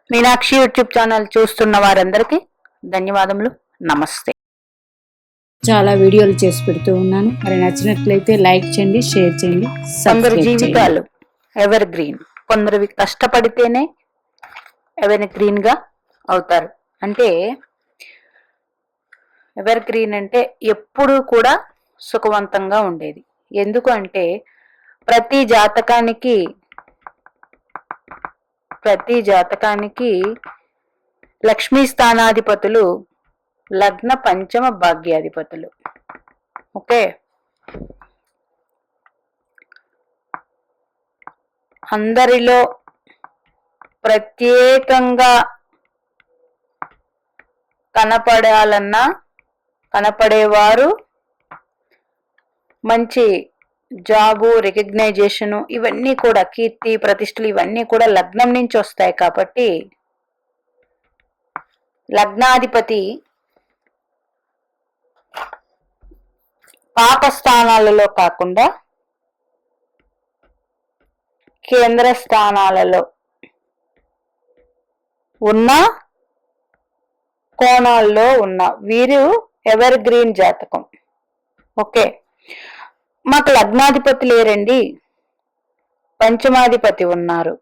Meenakshi YouTube channel చూస్తున్న వారందరికీ ధన్యవాదములు. నమస్తే. చాలా వీడియోలు చేసి పెడుతూ ఉన్నాను. మరి నచ్చినట్లయితే లైక్ చేయండి, షేర్ చేయండి. కొందరు జీవితాలు ఎవర్ గ్రీన్, కొందరు కష్టపడితేనే ఎవర్ గ్రీన్ గా అవుతారు. అంటే ఎవర్ గ్రీన్ అంటే ఎప్పుడూ కూడా సుఖవంతంగా ఉండేది. ఎందుకు అంటే ప్రతి జాతకానికి లక్ష్మీ స్థానాధిపతులు లగ్న పంచమ భాగ్యాధిపతులు. ఓకే, అందరిలో ప్రత్యేకంగా కనపడేవారు, మంచి జాబు, రికగ్నైజేషను, ఇవన్నీ కూడా కీర్తి ప్రతిష్టలు ఇవన్నీ కూడా లగ్నం నుంచి వస్తాయి. కాబట్టి లగ్నాధిపతి పాపస్థానాలలో కాకుండా కేంద్ర స్థానాలలో ఉన్న కోణాల్లో ఉన్న వీరు ఎవర్ గ్రీన్ జాతకం. ఓకే, మాకు లగ్నాధిపతి లేరండి, పంచమాధిపతి ఉన్నారు,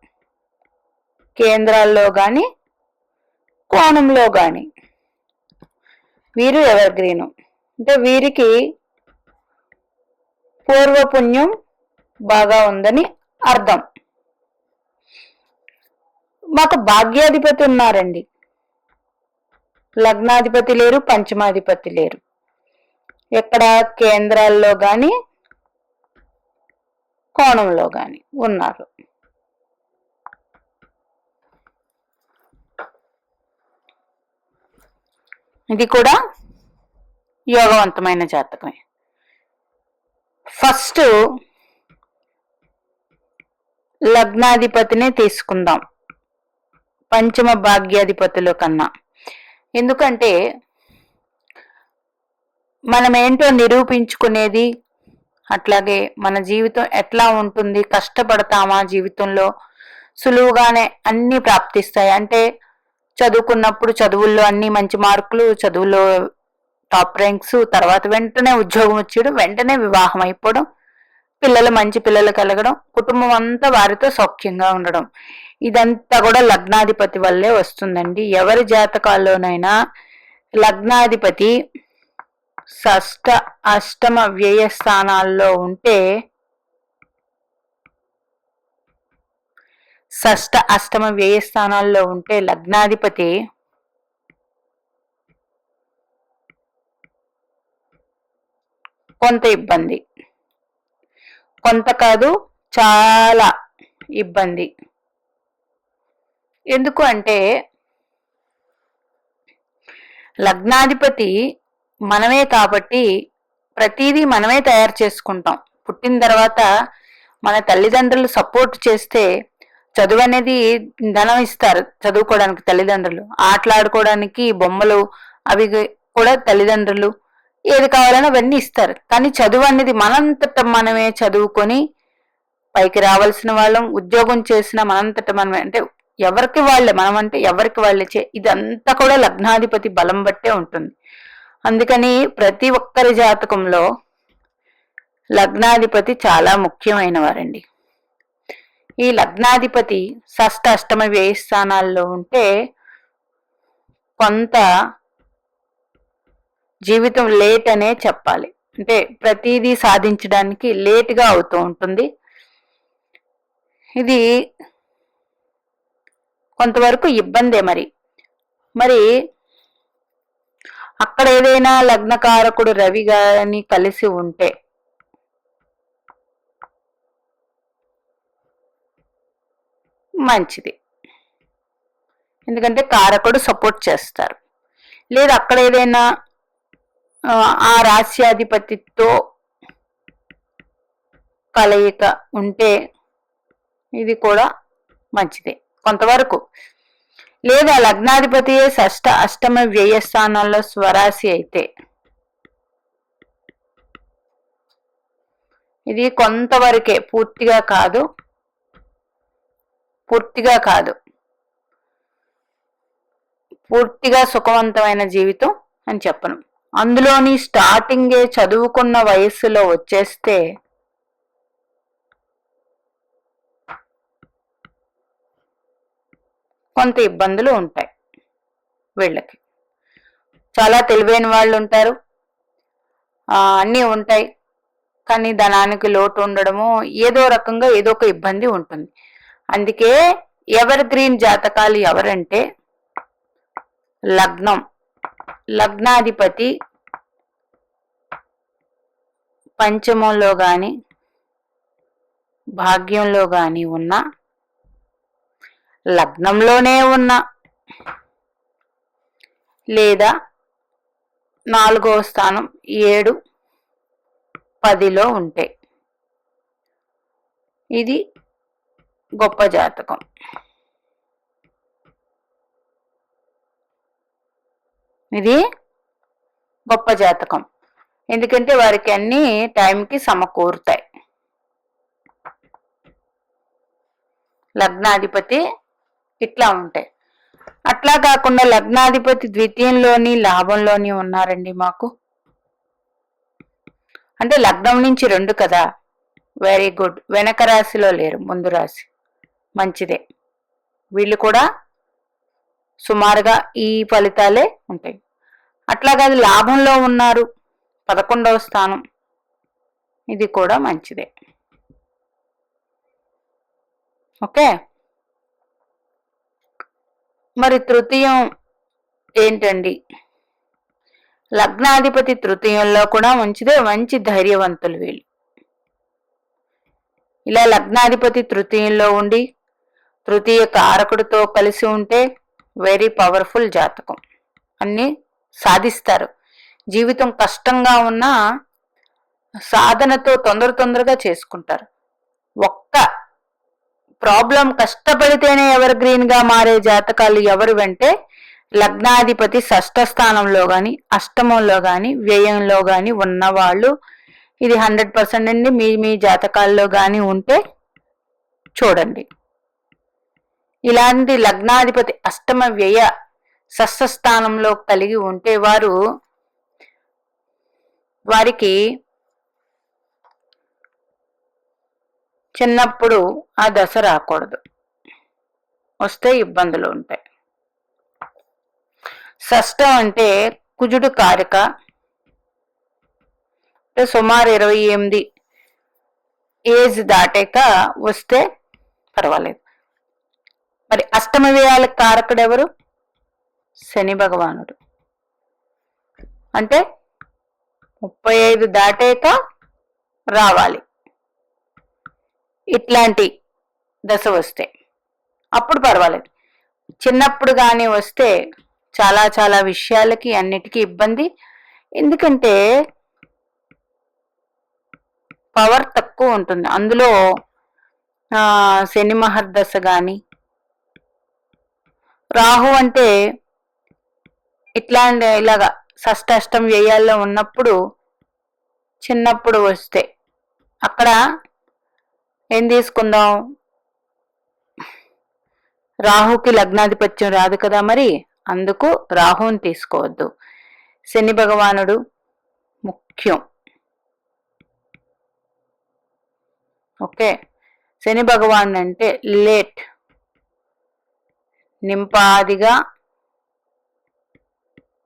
కేంద్రాల్లో గాని కోణంలో గాని, వీరు ఎవర్ గ్రీను. అంటే వీరికి పూర్వపుణ్యం బాగా ఉందని అర్థం. మాకు భాగ్యాధిపతి ఉన్నారండి, లగ్నాధిపతి లేరు, పంచమాధిపతి లేరు, ఎక్కడ కేంద్రాల్లో గాని కోణంలో గాని ఉన్నారు. ఇది కూడా యోగవంతమైన జాతకమే. ఫస్ట్ లగ్నాధిపతిని తీసుకుందాం పంచమ భాగ్యాధిపతుల కన్నా. ఎందుకంటే మనం ఏంటో నిరూపించుకునేది, అట్లాగే మన జీవితం ఎట్లా ఉంటుంది, కష్టపడతామా, జీవితంలో సులువుగానే అన్ని ప్రాప్తిస్తాయి. అంటే చదువుకున్నప్పుడు చదువుల్లో అన్ని మంచి మార్కులు, చదువులో టాప్ ర్యాంక్స్, తర్వాత వెంటనే ఉద్యోగం వచ్చేయడం, వెంటనే వివాహం అయిపోవడం, మంచి పిల్లలు కలగడం, కుటుంబం అంతా వారితో సౌఖ్యంగా ఉండడం, ఇదంతా కూడా లగ్నాధిపతి వల్లే వస్తుందండి. ఎవరి జాతకాల్లోనైనా లగ్నాధిపతి షష్ఠ అష్టమ వ్యయ స్థానాల్లో ఉంటే, లగ్నాధిపతి కొంత ఇబ్బంది, కొంత కాదు చాలా ఇబ్బంది. ఎందుకు అంటే లగ్నాధిపతి మనమే కాబట్టి ప్రతిదీ మనమే తయారు చేసుకుంటాం. పుట్టిన తర్వాత మన తల్లిదండ్రులు సపోర్ట్ చేస్తే చదువు అనేది ధనం ఇస్తారు చదువుకోవడానికి తల్లిదండ్రులు, ఆటలాడుకోవడానికి బొమ్మలు అవి కూడా తల్లిదండ్రులు, ఏది కావాలని అవన్నీ ఇస్తారు. కానీ చదువు అనేది మనంతట మనమే చదువుకొని పైకి రావాల్సిన వాళ్ళం, ఉద్యోగం చేసిన మనంతట మనమే, అంటే ఎవరికి వాళ్ళే, మనం అంటే ఎవరికి వాళ్ళే ఇదంతా కూడా లగ్నాధిపతి బలం బట్టే ఉంటుంది. అందుకని ప్రతి ఒక్కరి జాతకంలో లగ్నాధిపతి చాలా ముఖ్యమైన వారండి. ఈ లగ్నాధిపతి షష్ఠ అష్టమ వ్యయ స్థానాల్లో ఉంటే కొంత జీవితం లేట్ అనే చెప్పాలి. అంటే ప్రతిదీ సాధించడానికి లేట్గా అవుతూ ఉంటుంది. ఇది కొంతవరకు ఇబ్బందే. మరి అక్కడ ఏదైనా లగ్నకారకుడు రవి గారిని కలిసి ఉంటే మంచిది, ఎందుకంటే కారకుడు సపోర్ట్ చేస్తారు. లేదా అక్కడ ఏదైనా ఆ రాశ్యాధిపతితో కలయిక ఉంటే ఇది కూడా మంచిదే కొంతవరకు. లేదా లగ్నాధిపతియే షష్ఠ అష్టమ వ్యయ స్థానాల్లో స్వరాశి అయితే ఇది కొంతవరకే, పూర్తిగా కాదు. పూర్తిగా సుఖవంతమైన జీవితం అని చెప్పను. అందులోని స్టార్టింగే చదువుకున్న వయస్సులో వచ్చేస్తే కొంత ఇబ్బందులు ఉంటాయి. వీళ్ళకి చాలా తెలివైన వాళ్ళు ఉంటారు, అన్నీ ఉంటాయి, కానీ ధనానికి లోటు ఉండడము, ఏదో రకంగా ఏదో ఒక ఇబ్బంది ఉంటుంది. అందుకే ఎవర్ గ్రీన్ జాతకాలు ఎవరంటే లగ్నాధిపతి పంచమంలో గాని భాగ్యంలో గాని ఉన్న, లగ్నంలోనే ఉన్న, లేదా 4వ స్థానం 7, 10లో ఉంటే ఇది గొప్ప జాతకం. ఇది గొప్ప జాతకం, ఎందుకంటే వారికి అన్ని టైంకి సమకూరుతాయి. లగ్నాధిపతి ఇట్లా ఉంటాయి. అట్లా కాకుండా లగ్నాధిపతి ద్వితీయంలోని లాభంలోని ఉన్నారండి మాకు అంటే లగ్నం నుంచి 2 కదా, వెరీ గుడ్. వెనక రాశిలో లేరు, ముందు రాశి, మంచిదే. వీళ్ళు కూడా సుమారుగా ఈ ఫలితాలే ఉంటాయి. అట్లా కాదు లాభంలో ఉన్నారు, 11వ స్థానం, ఇది కూడా మంచిదే. ఓకే, మరి తృతీయం ఏంటండి? లగ్నాధిపతి తృతీయంలో కూడా మంచిదే, మంచి ధైర్యవంతులు వీళ్ళు. ఇలా లగ్నాధిపతి తృతీయంలో ఉండి తృతీయ కారకుడితో కలిసి ఉంటే వెరీ పవర్ఫుల్ జాతకం. అన్ని సాధిస్తారు. జీవితం కష్టంగా ఉన్నా సాధనతో తొందరగా చేసుకుంటారు. ఒక్క ప్రాబ్లం కష్టపడితేనే ఎవర్ గ్రీన్ గా మారే జాతకాలు ఎవరు అంటే లగ్నాధిపతి 6వ స్థానంలో గాని, అష్టమంలో గాని, వ్యయంలో గాని ఉన్నవాళ్ళు. ఇది 100% అండి. మీ జాతకాల్లో గాని ఉంటే చూడండి. ఇలాంటి లగ్నాధిపతి అష్టమ వ్యయ 6వ స్థానంలో కలిగి ఉంటే వారికి చిన్నప్పుడు ఆ దశ రాకూడదు, వస్తే ఇబ్బందులు ఉంటాయి. 6వ అంటే కుజుడు కారక, సుమారు 28 ఏజ్ దాటాక వస్తే పర్వాలేదు. మరి అష్టమ వ్యయాలకు కారకుడు ఎవరు? శని భగవానుడు. అంటే 35 దాటాక రావాలి ఇట్లాంటి దశ వస్తే, అప్పుడు పర్వాలేదు. చిన్నప్పుడు కానీ వస్తే చాలా విషయాలకి అన్నిటికీ ఇబ్బంది. ఎందుకంటే పవర్ తక్కువ ఉంటుంది అందులో. శని మహర్దశ గాని, రాహు అంటే ఇలాగా షష్టాష్టం వ్యయాల్లో ఉన్నప్పుడు చిన్నప్పుడు వస్తే అక్కడ ఏం తీసుకుందాం, రాహుకి లగ్నాధిపత్యం రాదు కదా, మరి అందుకు రాహుని తీసుకోవద్దు. శని భగవానుడు ముఖ్యం. ఓకే, శని భగవాన్ అంటే లేట్, నింపాదిగా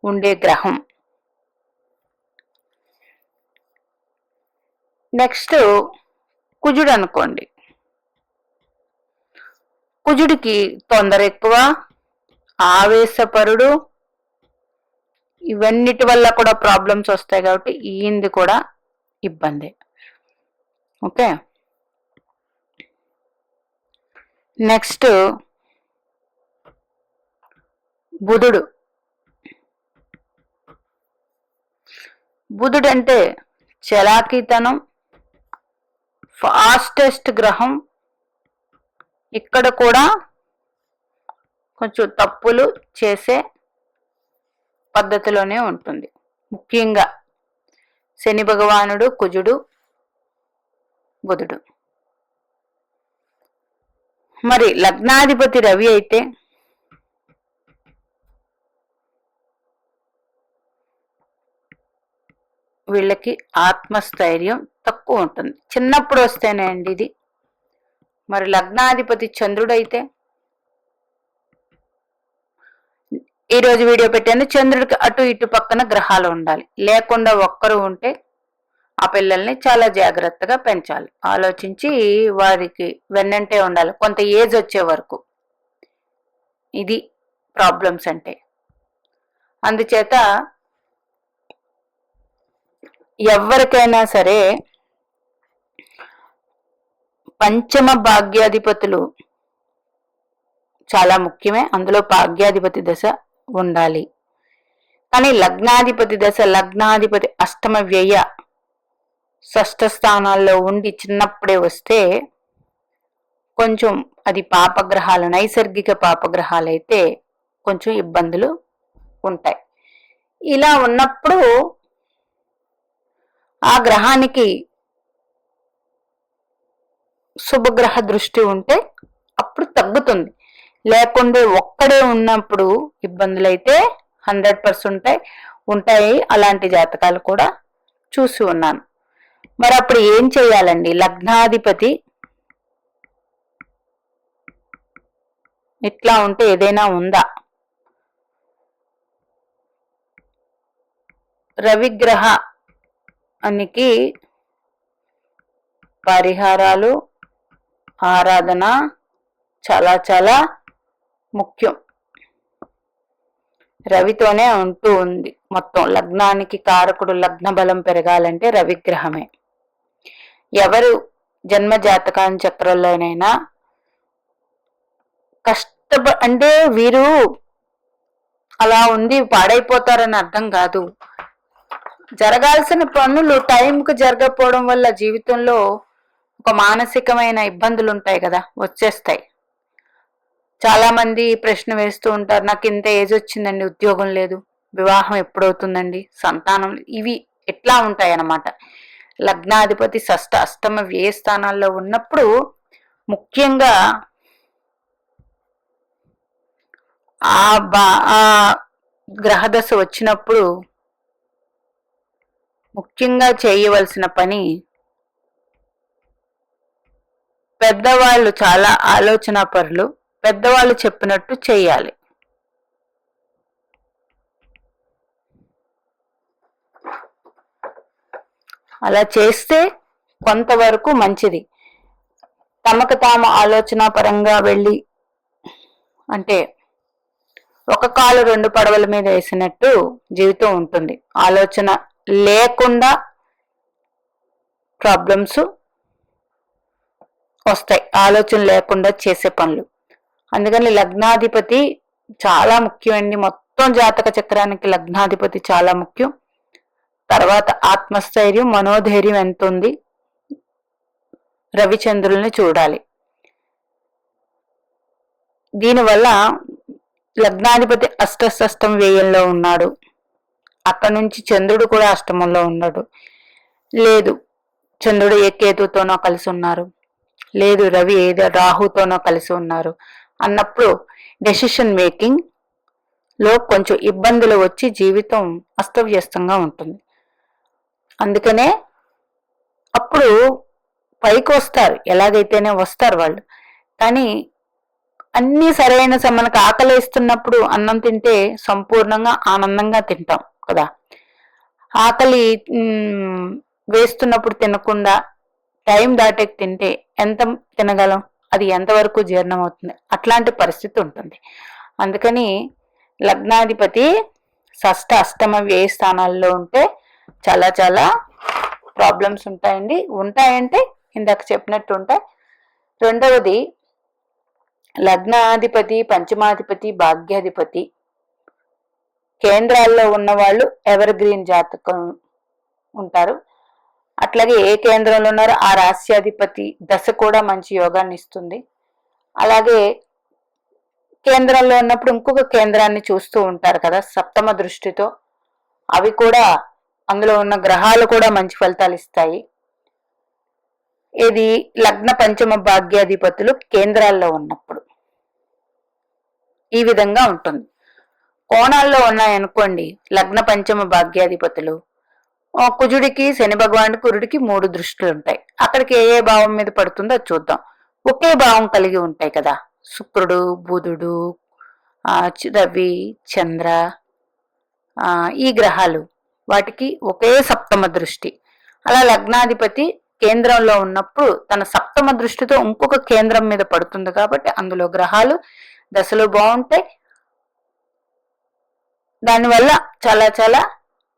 ఉండే గ్రహం. నెక్స్ట్ కుజుడు అనుకోండి. కుజుడికి తొందర ఎక్కువ, ఆవేశపరుడు, ఇవన్నిటి వల్ల కూడా ప్రాబ్లమ్స్ వస్తాయి కాబట్టి ఈయనది కూడా ఇబ్బంది. ఓకే, నెక్స్ట్ బుధుడు. బుధుడు అంటే చలాకీతనం, ఫాస్టెస్ట్ గ్రహం. ఇక్కడ కూడా కొంచెం తప్పులు చేసే పద్ధతిలోనే ఉంటుంది. ముఖ్యంగా శని భగవానుడు, కుజుడు, బుధుడు. మరి లగ్నాధిపతి రవి అయితే వీళ్ళకి ఆత్మస్థైర్యం తక్కువ ఉంటుంది. చిన్నప్పుడు వస్తేనే అండి ఇది. మరి లగ్నాధిపతి చంద్రుడైతే, ఈరోజు వీడియో పెట్టాను, చంద్రుడికి అటు ఇటు పక్కన గ్రహాలు ఉండాలి, లేకుండా ఒక్కరు ఉంటే ఆ పిల్లల్ని చాలా జాగ్రత్తగా పెంచాలి. ఆలోచించి వారికి వెన్నంటే ఉండాలి కొంత ఏజ్ వచ్చే వరకు. ఇది ప్రాబ్లమ్స్ అంటే. అందుచేత ఎవరికైనా సరే పంచమ భాగ్యాధిపతులు చాలా ముఖ్యమే, అందులో భాగ్యాధిపతి దశ ఉండాలి. కానీ లగ్నాధిపతి దశ, లగ్నాధిపతి అష్టమ వ్యయ షష్ఠ స్థానాల్లో ఉండి చిన్నప్పుడే వస్తే కొంచెం అది పాపగ్రహాలు, నైసర్గిక పాపగ్రహాలు అయితే కొంచెం ఇబ్బందులు ఉంటాయి. ఇలా ఉన్నప్పుడు ఆ గ్రహానికి శుభగ్రహ దృష్టి ఉంటే అప్పుడు తగ్గుతుంది. లేకుండా ఒక్కడే ఉన్నప్పుడు ఇబ్బందులు అయితే 100% ఉంటాయి. అలాంటి జాతకాలు కూడా చూసి ఉన్నాను. మరి అప్పుడు ఏం చేయాలండి? లగ్నాధిపతి ఇట్లా ఉంటే ఏదైనా ఉందా? రవిగ్రహానికి పరిహారాలు, ఆరాధన చాలా చాలా ముఖ్యం. రవితోనే ఉంటూ ఉంది మొత్తం. లగ్నానికి కారకుడు, లగ్న బలం పెరగాలంటే రవిగ్రహమే. ఎవరు జన్మ జాతకాన్ని చక్రంలోనైనా అంటే వీరు అలా ఉంది పాడైపోతారని అర్థం కాదు. జరగాల్సిన పనులు టైంకు జరగకపోవడం వల్ల జీవితంలో ఒక మానసికమైన ఇబ్బందులు ఉంటాయి కదా, వచ్చేస్తాయి. చాలా మంది ప్రశ్న వేస్తూ ఉంటారు, నాకు ఇంత ఏజ్ వచ్చిందండి, ఉద్యోగం లేదు, వివాహం ఎప్పుడవుతుందండి, సంతానం, ఇవి ఎట్లా ఉంటాయి అన్నమాట. లగ్నాధిపతి షష్ఠ అష్టమ వ్యయ స్థానాల్లో ఉన్నప్పుడు ముఖ్యంగా ఆ గ్రహదశ వచ్చినప్పుడు ముఖ్యంగా చేయవలసిన పని, పెద్దవాళ్ళు చాలా ఆలోచన పరులు, పెద్దవాళ్ళు చెప్పినట్టు చేయాలి. అలా చేస్తే కొంతవరకు మంచిది. తమకు తాము ఆలోచన పరంగా వెళ్ళి, అంటే ఒక కాలు రెండు పడవల మీద వేసినట్టు జీవితం ఉంటుంది. ఆలోచన లేకుండా ప్రాబ్లమ్స్ వస్తాయి, ఆలోచన లేకుండా చేసే పనులు. అందుకని లగ్నాధిపతి చాలా ముఖ్యమండి. మొత్తం జాతక చక్రానికి లగ్నాధిపతి చాలా ముఖ్యం. తర్వాత ఆత్మస్థైర్యం, మనోధైర్యం ఎంత ఉంది, రవిచంద్రుల్ని చూడాలి. దీనివల్ల లగ్నాధిపతి అష్టమ వ్యయంలో ఉన్నాడు, అక్కడ నుంచి చంద్రుడు కూడా అష్టమంలో ఉన్నాడు, లేదు చంద్రుడు ఏ కేతుతోనో కలిసి ఉన్నారు, లేదు రవి ఏదో రాహుతోనో కలిసి ఉన్నారు అన్నప్పుడు డెసిషన్ మేకింగ్ లో కొంచెం ఇబ్బందులు వచ్చి జీవితం అస్తవ్యస్తంగా ఉంటుంది. అందుకనే అప్పుడు పైకి వస్తారు, ఎలాగైతేనే వస్తారు వాళ్ళు. కానీ అన్నీ సరైన మనకు ఆకలిస్తున్నప్పుడు అన్నం తింటే సంపూర్ణంగా ఆనందంగా తింటాం కదా. ఆకలి వేస్తున్నప్పుడు తినకుండా టైం దాటేకి తింటే ఎంత తినగలం, అది ఎంతవరకు జీర్ణం అవుతుంది, అట్లాంటి పరిస్థితి ఉంటుంది. అందుకని లగ్నాధిపతి షష్ఠ అష్టమ వ్యయ స్థానాల్లో ఉంటే చాలా చాలా ప్రాబ్లమ్స్ ఉంటాయండి. ఉంటాయంటే ఇందాక చెప్పినట్టు ఉంటాయి. రెండవది, లగ్నాధిపతి, పంచమాధిపతి, భాగ్యాధిపతి కేంద్రాల్లో ఉన్నవాళ్ళు ఎవర్ గ్రీన్ జాతకం ఉంటారు. అట్లాగే ఏ కేంద్రంలో ఉన్నారో ఆ రాశ్యాధిపతి దశ కూడా మంచి యోగాన్ని ఇస్తుంది. అలాగే కేంద్రంలో ఉన్నప్పుడు ఇంకొక కేంద్రాన్ని చూస్తూ ఉంటారు కదా సప్తమ దృష్టితో, అవి కూడా, అందులో ఉన్న గ్రహాలు కూడా మంచి ఫలితాలు ఇస్తాయి. ఇది లగ్న పంచమ భాగ్యాధిపతులు కేంద్రాల్లో ఉన్నప్పుడు ఈ విధంగా ఉంటుంది. కోణాల్లో ఉన్నాయనుకోండి లగ్న పంచమ భాగ్యాధిపతులు, కుజుడికి శని భగవానుడికి కురుడికి 3 దృష్టిలు ఉంటాయి. అక్కడికి ఏ ఏ భావం మీద పడుతుందో అది చూద్దాం. ఒకే భావం కలిగి ఉంటాయి కదా, శుక్రుడు, బుధుడు, రవి, చంద్ర, ఈ గ్రహాలు, వాటికి ఒకే సప్తమ దృష్టి. అలా లగ్నాధిపతి కేంద్రంలో ఉన్నప్పుడు తన సప్తమ దృష్టితో ఇంకొక కేంద్రం మీద పడుతుంది కాబట్టి అందులో గ్రహాలు దశలు బాగుంటాయి. దానివల్ల చాలా చాలా,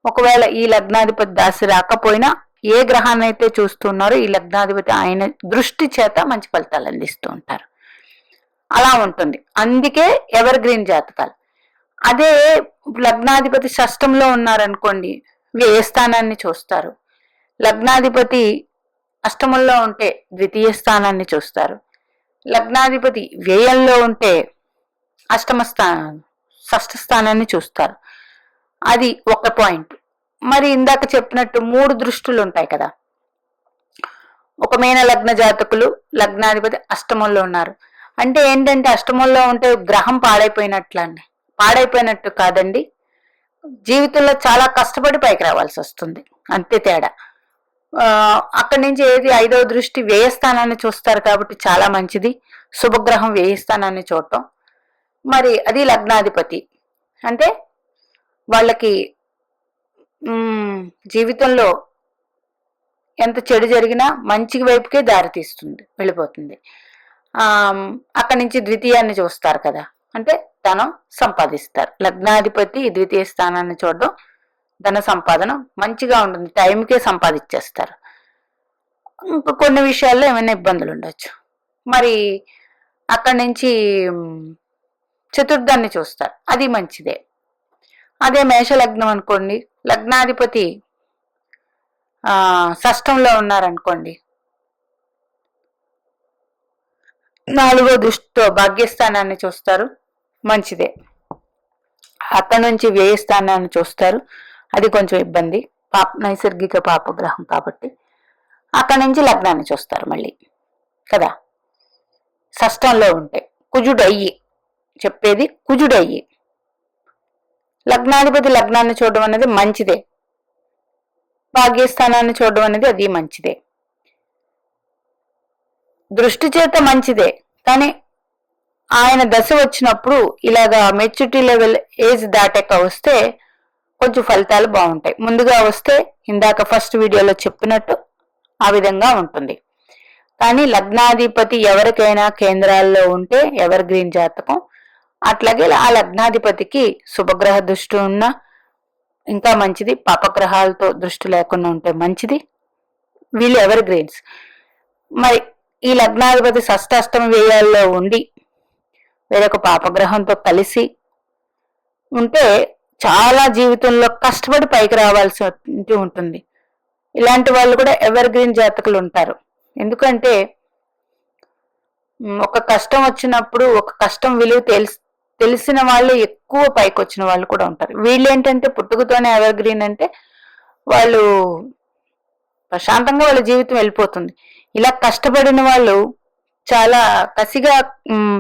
ఒకవేళ ఈ లగ్నాధిపతి దాసి రాకపోయినా ఏ గ్రహాన్ని అయితే చూస్తున్నారో ఈ లగ్నాధిపతి ఆయన దృష్టి చేత మంచి ఫలితాలు అందిస్తూ ఉంటారు. అలా ఉంటుంది. అందుకే ఎవర్ గ్రీన్ జాతకాలు. అదే లగ్నాధిపతి షష్టంలో ఉన్నారనుకోండి, వ్యయ స్థానాన్ని చూస్తారు. లగ్నాధిపతి అష్టమంలో ఉంటే ద్వితీయ స్థానాన్ని చూస్తారు. లగ్నాధిపతి వ్యయంలో ఉంటే షష్ఠ స్థానాన్ని చూస్తారు. అది ఒక పాయింట్. మరి ఇందాక చెప్పినట్టు 3 దృష్టులు ఉంటాయి కదా. ఒక మీన లగ్న జాతకులు లగ్నాధిపతి అష్టమంలో ఉన్నారు అంటే ఏంటంటే, అష్టమంలో ఉంటే గ్రహం పాడైపోయినట్టు కాదండి, జీవితంలో చాలా కష్టపడి పైకి రావాల్సి వస్తుంది, అంతే తేడా. అక్కడి నుంచి ఏది 5వ దృష్టి వ్యయస్థానాన్ని చూస్తారు కాబట్టి చాలా మంచిది, శుభగ్రహం వ్యయస్థానాన్ని చూడటం. మరి అది లగ్నాధిపతి అంటే వాళ్ళకి జీవితంలో ఎంత చెడు జరిగినా మంచి వైపుకే దారి తీస్తుంది, వెళ్ళిపోతుంది. అక్కడి నుంచి ద్వితీయాన్ని చూస్తారు కదా, అంటే ధనం సంపాదిస్తారు. లగ్నాధిపతి ద్వితీయ స్థానాన్ని చూడడం, ధన సంపాదన మంచిగా ఉంటుంది, టైంకే సంపాదించేస్తారు. ఇంకా కొన్ని విషయాల్లో ఏమైనా ఇబ్బందులు ఉండొచ్చు. మరి అక్కడి నుంచి చతుర్థాన్ని చూస్తారు, అది మంచిదే. అదే మేషలగ్నం అనుకోండి, లగ్నాధిపతి షష్టంలో ఉన్నారనుకోండి, 4వ దృష్టితో భాగ్యస్థానాన్ని చూస్తారు, మంచిదే. అక్కడి నుంచి వ్యయస్థానాన్ని చూస్తారు, అది కొంచెం ఇబ్బంది, నైసర్గిక పాపగ్రహం కాబట్టి. అక్కడి నుంచి లగ్నాన్ని చూస్తారు మళ్ళీ కదా, షష్టంలో ఉంటే. కుజుడయ్యి చెప్పేది, కుజుడయ్యి లగ్నాధిపతి లగ్నాన్ని చూడడం అనేది మంచిదే, భాగ్యస్థానాన్ని చూడడం అనేది అది మంచిదే, దృష్టి చేత మంచిదే. కానీ ఆయన దశ వచ్చినప్పుడు ఇలాగా మెచ్యూరిటీ లెవెల్ ఏజ్ దాటాక వస్తే కొంచెం ఫలితాలు బాగుంటాయి. ముందుగా వస్తే ఇందాక ఫస్ట్ వీడియోలో చెప్పినట్టు ఆ విధంగా ఉంటుంది. కానీ లగ్నాధిపతి ఎవరికైనా కేంద్రాల్లో ఉంటే ఎవర్ గ్రీన్ జాతకం. అట్లాగే ఆ లగ్నాధిపతికి శుభగ్రహ దృష్టి ఉన్నా ఇంకా మంచిది, పాపగ్రహాలతో దృష్టి లేకుండా ఉంటే మంచిది, వీళ్ళు ఎవర్ గ్రీన్స్. మరి ఈ లగ్నాధిపతి షష్టాష్టమ వ్యయాల్లో ఉండి వేరొక పాపగ్రహంతో కలిసి ఉంటే చాలా జీవితంలో కష్టపడి పైకి రావాల్సి ఉంటుంది. ఇలాంటి వాళ్ళు కూడా ఎవర్ గ్రీన్ జాతకులు ఉంటారు. ఎందుకంటే ఒక కష్టం వచ్చినప్పుడు ఒక కష్టం విలువ తెలిసిన వాళ్ళు ఎక్కువ పైకి వచ్చిన వాళ్ళు కూడా ఉంటారు. వీళ్ళు ఏంటంటే పుట్టుకతోనే ఎవర్ గ్రీన్ అంటే వాళ్ళు ప్రశాంతంగా వాళ్ళ జీవితం వెళ్ళిపోతుంది. ఇలా కష్టపడిన వాళ్ళు చాలా కసిగా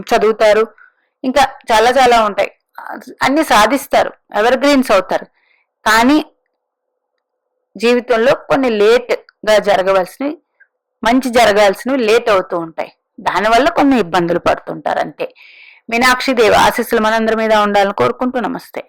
చదువుతారు, ఇంకా చాలా చాలా ఉంటాయి, అన్ని సాధిస్తారు, ఎవర్ గ్రీన్స్ అవుతారు. కానీ జీవితంలో కొన్ని లేట్గా జరగవలసినవి, మంచి జరగాల్సినవి లేట్ అవుతూ ఉంటాయి. దానివల్ల కొన్ని ఇబ్బందులు పడుతుంటారు అంతే. మీనాక్షి దేవి ఆశీస్సులు మనందరి మీద ఉండాలని కోరుకుంటూ నమస్తే.